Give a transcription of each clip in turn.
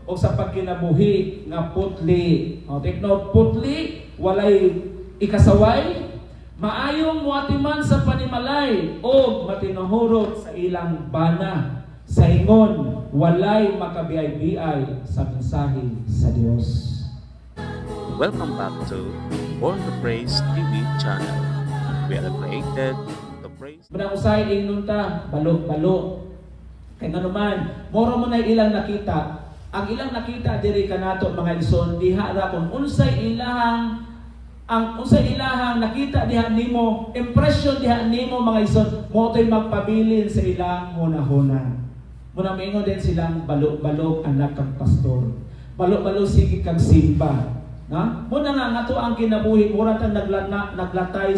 o sa pagkinabuhi nga putli. O, take note, putli, walay ikasaway, maayong muatiman sa panimalay o matinahurot sa ilang bana. Sa ingon, walay makabiay-biay sa mensahe sa Dios. Welcome back to Born to Praise TV channel. We are created to praise. Muna usay inunta, balo-balo. Kaya nga naman, moro mo na ilang nakita. Ang ilang nakita diri kanato mga igsoon, diha ra kung unsay ilahang nakita diha nimo, impression diha nimo mga igsoon, mo to'y magpabilin sa ilang hunahuna. Muna maingon din silang balo-balo anak kang pastor. Balo-balo sige kang simba. Na? Muna nga ato ang kinabuhi, mura tang naglatay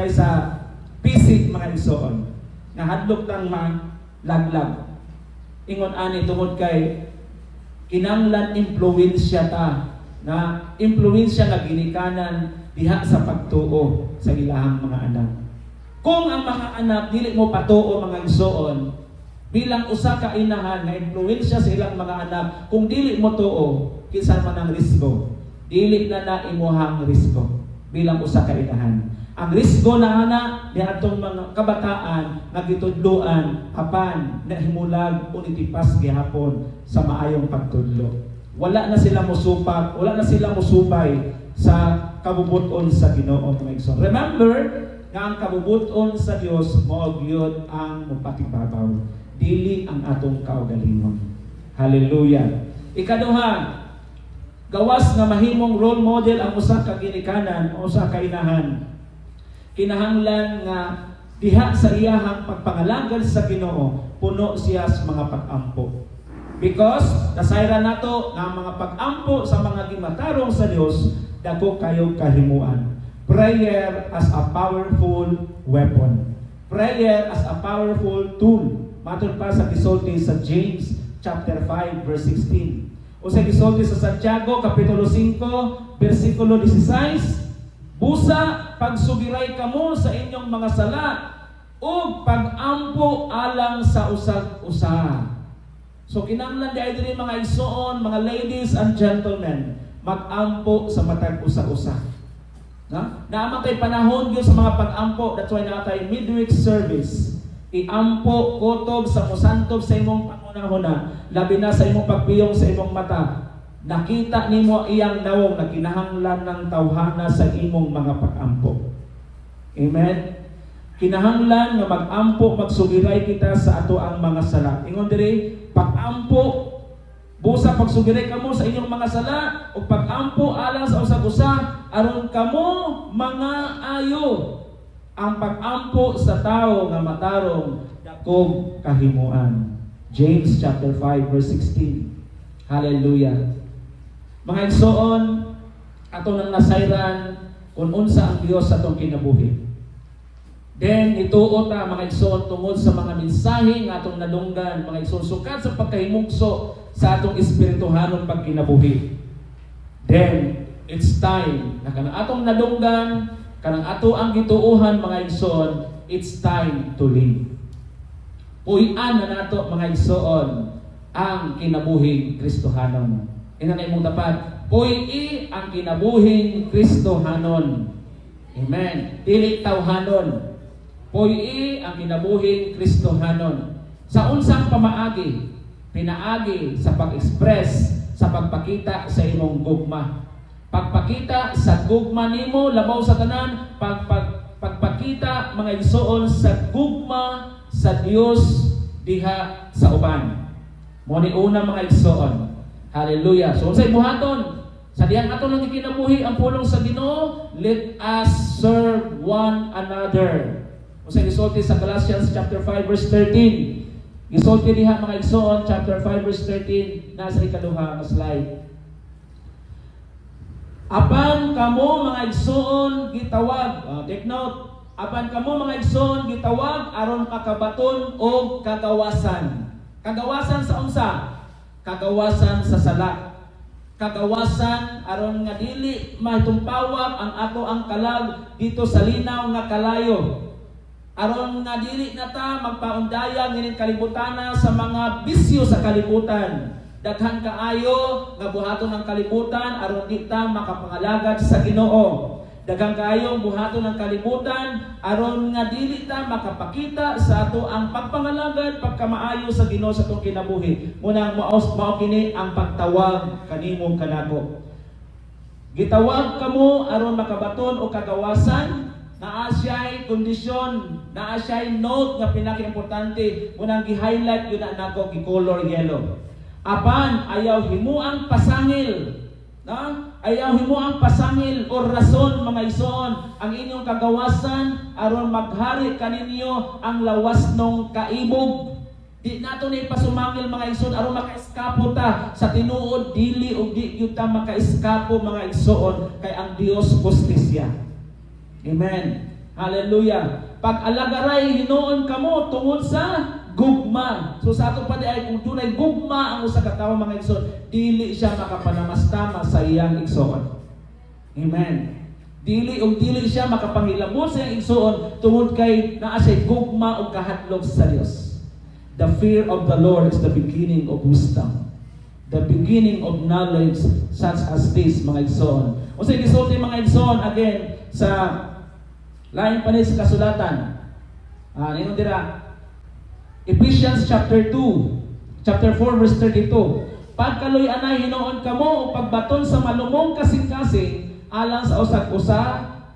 sa pisik mga igsoon. Nga hadlok tang laglag. Ingon ani tungod kay kinanglan impluwensya ta, na impluwensya nga ginikanan diha sa pagtuo sa ilahang mga anak. Kung ang mga anak dili mo patuo mga igsoon, bilang usa ka inahan na impluwensya sa ilang mga anak, kung dili mo tuo, kinsa man ang risgo, dili na imuhang risgo bilang usa ka inahan. Ang risgo na niadtong mga kabataan nagitudloan apan nahimulag unitipas gihapon sa maayong pagtudlo. Wala na sila mosupak, wala na sila mosubay sa kabubuton sa Ginoo mga igsoon. Remember nga ang kabubuton sa Dios mao gyud ang mapatibabaw, dili ang atong kaugalingon. Hallelujah. Ikaduha, gawas nga mahimong role model ang usa ka ginikanan o usa ka inahan. Kinahanglan nga diha sa iyahang pagpangalagad sa Ginoo, puno siya sa mga pag-ampo. Because nasayra nato nga mga pag-ampo sa mga gimatarong sa Dios, dako kayo kahimuan. Prayer as a powerful weapon. Prayer as a powerful tool. Matun pa sa gisulti sa James chapter 5 verse 16. O sa gisulti sa Santiago kapitulo 5 versikulo 16, busa pagsugiray kamo sa inyong mga sala ug pag-ampo alang sa usag-usa. So kinahanglan di ay diri mga igsoon, mga ladies and gentlemen, mag-ampo sa matag usa-usa. Naamang tay panahon gyud sa mga pag-ampo, that's why natay midweek service. Iampo kutob sa musantob sa imong pangunahuna, labi na sa imong pagpiyong sa imong mata. Nakita nimo iyang nawong na kinahanglan ng tawhana sa imong mga pag-ampo. Amen. Kinahanglan nga mag-ampo, magsugiray kita sa ato ang mga sala. Ingon diri, pag-ampo, busa pagsugiray kamo sa inyong mga sala o pag-ampo alang sa usag-usa aron kamo mga ayo. Ang pag-ampo sa tao nga matarong dakog kahimuan. James chapter 5 verse 16. Hallelujah. Mga igsoon, ato nang nasayran kung unsa ang Dios sa atong kinabuhi. Then ituo ta mga igsoon tungod sa mga mensahe nga atong nadunggan, mga igsoon sukad sa pagkahimugso sa atong espirituhanong pagkinabuhi. Then it's time na kanang atong nadunggan, kanang ato ang gituuhan mga igsoon, it's time to live. Puy-an na nato mga igsoon ang kinabuhing Kristohanon. Ina na imong tapat, puy-i ang kinabuhing Kristohanon. Amen. Dili tawhanon. Puy-i ang kinabuhing Kristohanon. Sa unsang pamaagi, pinaagi sa pag-express, sa pagpakita sa imong gugma. Pagpakita sa gugma nimo labaw sa tanan, pagpakita mga igsoon sa gugma sa Dios diha sa uban. Mo ni una mga igsoon. Hallelujah. So unsay buhaton? Sa diyan ato lang kinabuhi ang pulong sa Ginoo, let us serve one another. Unsay gisulti sa Galatians chapter 5 verse 13. Gisulti diha mga igsoon chapter 5 verse 13 nasa ikaduha nga slide. Apan kamo mga igsoon gitawag, take note, apan kamo mga igsoon gitawag aron kakabaton o kagawasan. Kagawasan sa unsa? Kagawasan sa sala. Kagawasan aron nga dili matumpawak ang ato ang kalag dito sa linaw nga kalayo. Aron nga dili na ta magpaundayag nginin kalibutana sa mga bisyo sa kalibutan. Daghan kaayo nga buhaton ng kalibutan aron di ta makapangalagad sa Ginoo. Daghang kaayo buhaton ng kalibutan aron nga dili ta makapakita sa ato ang pagpangalagad pagkamaayo sa Ginoo sa atong kinabuhi. Muna mao kini ang pagtawag kanimo kanako. Gitawag kamo aron makabaton o kagawasan. Naa siya'y kondisyon, naa siya'y note nga pinaka-importante. Munang gi-highlight yun na nako, gi-color yellow. Apan, ayaw himuang pasangil. No? Ayaw himuang pasangil o rason mga ison ang inyong kagawasan aron maghari kaninyo ang lawas nung kaibog. Di nato ni pasumangil mga ison aron makaiskapo ta sa tinuod dili ug di gyud ta makaiskapo mga ison kay ang Dios justisya. Amen. Hallelujah. Pag alagaray hinuon kamo tungod sa gugma. So sa ato pa di ay kung dunay gugma ang usa ka tawo mga igsoon, dili siya makapanamastama sa iyang igsoon. Amen. Dili siya makapangilabot sa iyang igsoon tungod kay naa siya gugma o kahadlok sa Dios. The fear of the Lord is the beginning of wisdom. The beginning of knowledge such as this mga igsoon. O sa gisulti mga igsoon again sa lain pa sa kasulatan. Ninong dira Ephesians chapter 2, chapter 4 verse 32. Pagkaloy anay hinuon kamo o pagbaton sa malumong kasing-kasing alang sa usag-usa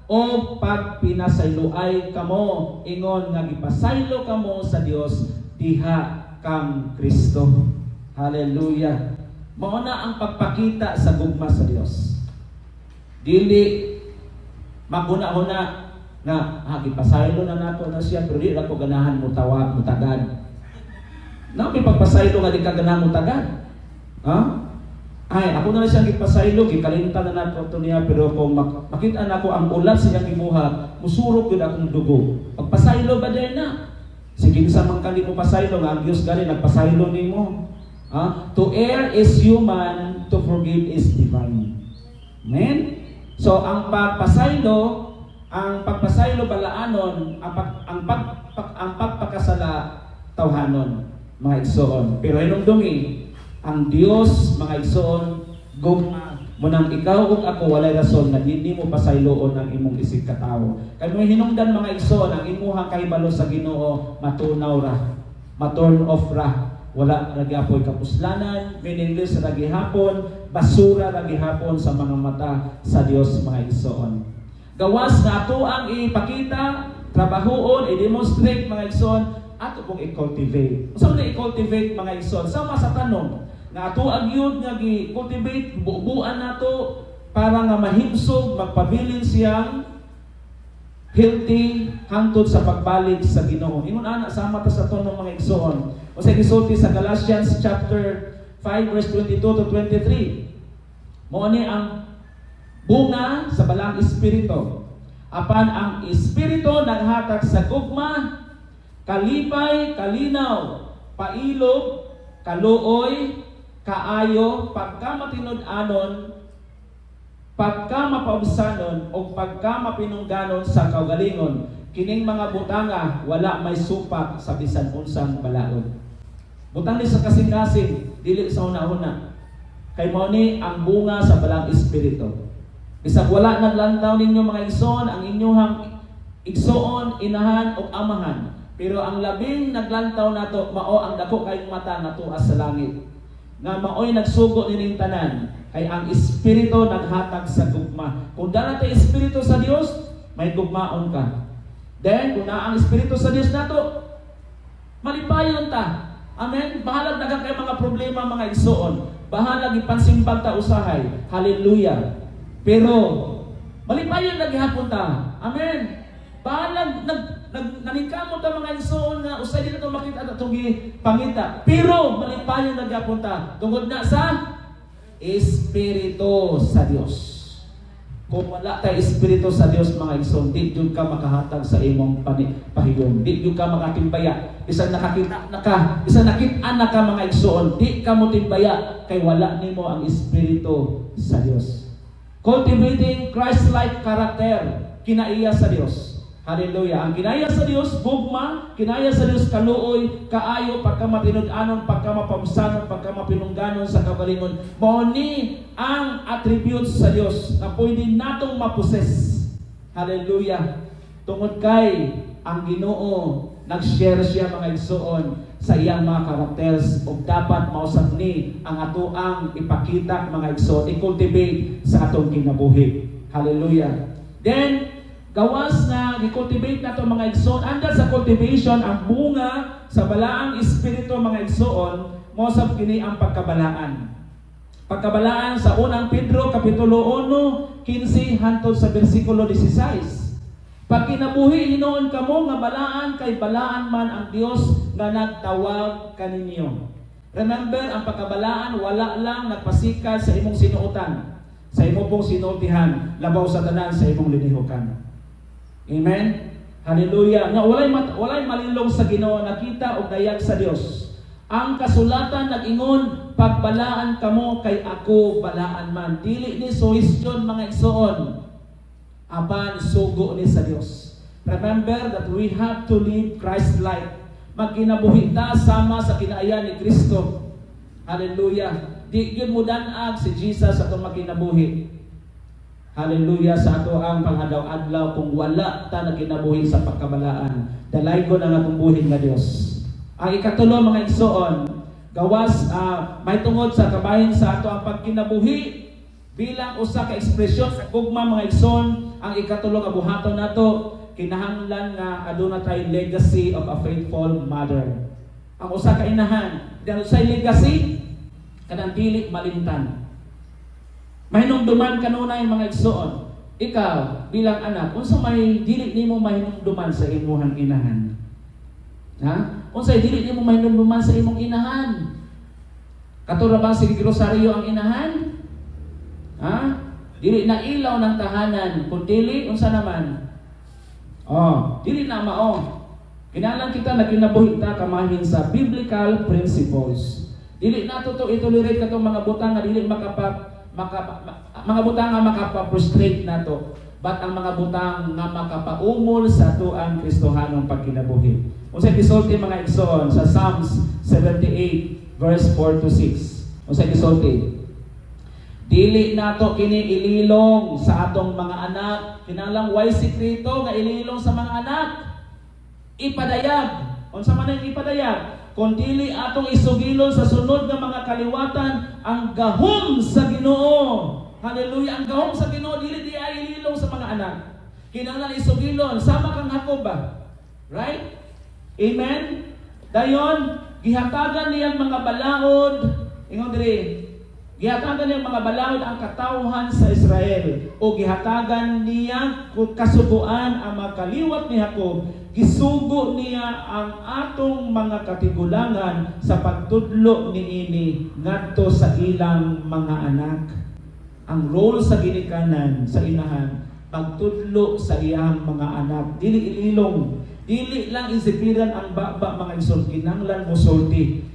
o pagpinasayloay kamo ingon nga gipasaylo kamo sa Dios diha kang Kristo. Hallelujah. Mao na ang pagpakita sa gugma sa Dios. Dili maguna-una nga gipasaylo na nato na siya pero di ra ko ganahan mo tagad. May pagpasaylo nga di ka ganahan mo tagad. Ay ako na siyang gipasaylo gikalimtan na nato to niya pero kung makita nako ang ulat sa iyang gibuhat musurok gyud akong dugo. Pagpasaylo ba din na? Sige sa man kani mo pasaylo nga ang Dios gali nagpasaylo nimo. To err is human, to forgive is divine. Amen. So ang pagpasaylo balaanon, ang pagpakasala tawhanon mga igsoon. Pero hinumdumi ang Dios mga igsoon gugma mo nang ikaw ug ako walay rason nga hindi mo pasayloon ang imong isig ka tawo. Kay mo hinungdan mga igsoon ang imuhang kahibalo sa Ginoo matunaw ra, ma-turn off ra. Wala ra gyapon kapuslanan, meaningless ra gihapon, basura ra gihapon sa mga mata sa Dios mga igsoon. Gawas na ato ang ipakita, trabahoon, i-demonstrate mga igsoon, ato pong i-cultivate. Saan na i-cultivate mga igsoon? Sama sa tanong, na ato ang yun nga i-cultivate, buuan nato para nga mahimsog, magpabilin siyang healthy hangtod sa pagbalik sa Ginoo. Ingon ana sama ta sa tanong mga igsoon. O sa gisulti sa Galatians chapter 5 verse 22 to 23. Mao ni ang bunga sa balang espiritu. Apan ang espiritu naghatag sa gugma, kalipay, kalinaw, pailog, kaluoy, kaayo, pagkamatinud-anon, pagkamapaubsanon, o pagkamapinungganon sa kaugalingon. Kining mga butanga wala may supak sa bisan unsang balaod. Butang ni sa kasing-kasing, dili sa una-una. Kay mao ni ang bunga sa balang espiritu. Bisag wala naglantaw ninyo mga igsoon, ang inyong igsoon, inahan o amahan. Pero ang labing naglantaw nato mao ang dako kayong mata nato sa langit. Nga maoy nagsugo nining tanan kay ang espiritu naghatag sa gugma. Kung dala tay espiritu sa Dios, may gugmaon ka. Then kung naa ang espiritu sa Dios nato, malipayon ta. Amen. Bahalag daghang kay mga problema mga igsoon. Bahalag ipansimbag ta usahay. Hallelujah. Pero malipayon lagi hapon ta. Amen. Bahalag naningkamot ta mga igsoon nga usay dili to makita ta tugi pangita. Pero malipayon lagi hapon ta tungod na sa espiritu sa Dios. Kung wala tayo espiritu sa Dios mga igsoon, di jud ka makahatag sa imong pahigom. Di jud ka makatimbaya. Bisan nakakita na ka, bisan nakit-an na ka mga igsoon, di ka mo timbaya kay wala nimo ang espiritu sa Dios. Cultivating Christ-like character kinaiya sa Dios. Hallelujah. Ang kinaya sa Dios gugma, kinaya sa Dios kaluoy, kaayo pagka matinud-anon, pagka mapamsanon, pagka mapinungganon sa kabalingon. Mao ni ang attributes sa Dios na pwede natong maposes. Hallelujah. Tungod kay ang Ginoo nag-share siya mga igsoon sa iyang mga characters ug dapat mausab ni ang atoang ipakita mga igsoon, i-cultivate sa atong kinabuhi. Hallelujah. Then gawas na i-cultivate nato mga igsoon, andal sa cultivation ang bunga sa balaang espiritu mga igsoon, mausab kini ang pagkabalaan. Pagkabalaan sa unang Pedro kapitulo 1, 15 hangtod sa bersikulo 16. Pag kinabuhi hinoon kamo nga balaan kay balaan man ang Dios nga nagtawag kaninyo. Remember, ang pagkabalaan wala lang nagpasikal sa imong sinuotan, sa imong pong sinultihan, labaw sa tanan sa imong linihukan. Amen. Hallelujah. Nga walay malilong sa Ginoo, nakita og dayag sa Dios. Ang kasulatan nag-ingon, pagbalaan kamo kay ako balaan man. Dili ni suhisyon mga igsoon, apan sugo ni sa Dios. Remember that we have to live Christ-like. Magkinabuhi ta sama sa kinaayan ni Kristo. Hallelujah. Di gyud mo danag si Jesus sa atong magkinabuhi. Hallelujah, sa ato ang panghadlaw-adlaw kung wala ta nagkinabuhi sa pagkabalaan. Dalaygon ang atong buhi nga Dios. Ang ikatulo mga igsoon, gawas may tungod sa kabahin sa ato ang pagkinabuhi bilang usa ka ekspresyon sa gugma mga igsoon. Ang ikatulo nga buhaton nato, kinahanglan nga aduna tay legacy of a faithful mother. Ang usa ka inahan, dahil sa legacy kanang dili malimtan. Mahinumduman kanunay mga igsoon. Ikaw bilang anak, unsa may dili nimo mahinumduman sa imong inahan? Ha? Unsa dili nimo mahinumduman sa imong inahan? Katura ba si grosaryo ang inahan? Ha? Dili na ilaw ng tahanan, kung dili unsa naman? Dili na mao. Kinahanglan kita na kinabuhi ta kamahin sa biblical principles. Dili nato to itolerate katong mga butang nga dili mga butang nga makapa-frustrate nato, but ang mga butang nga makapaumol sa tuang Kristohanong pagkinabuhi. Unsay gisulti mga igsoon sa Psalms 78 verse 4 to 6. Unsay gisulti? Dili nato kini ililong sa atong mga anak. Kinahanglan way sikreto nga ililong sa mga anak. Ipadayag. Unsa man ang ipadayag? Kung dili atong isugilon sa sunod nga mga kaliwatan ang gahom sa Ginoo. Hallelujah. Ang gahom sa Ginoo dili di ay ililong sa mga anak. Kinahanglan isugilon sama kang Jacob ba? Right? Amen. Dayon gihatagan niyang mga balaod, ingon diri, gihatagan niyang mga balaod ang katawhan sa Israel, o gihatagan niya kasuguan ang mga kaliwat ni Jacob. Gisugo niya ang atong mga katigulangan sa pagtudlo niini ngadto sa ilang mga anak. Ang role sa ginikanan sa inahan, pagtudlo sa iyang mga anak. Dili ililong, dili lang isipiran ang baba mga igsoon, kinahanglan mo sulti.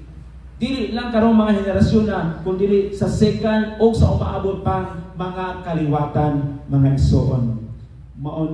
Dili lang karong mga henerasyon na, kundi sa second o sa umaabot pang mga kaliwatan mga igsoon. Maon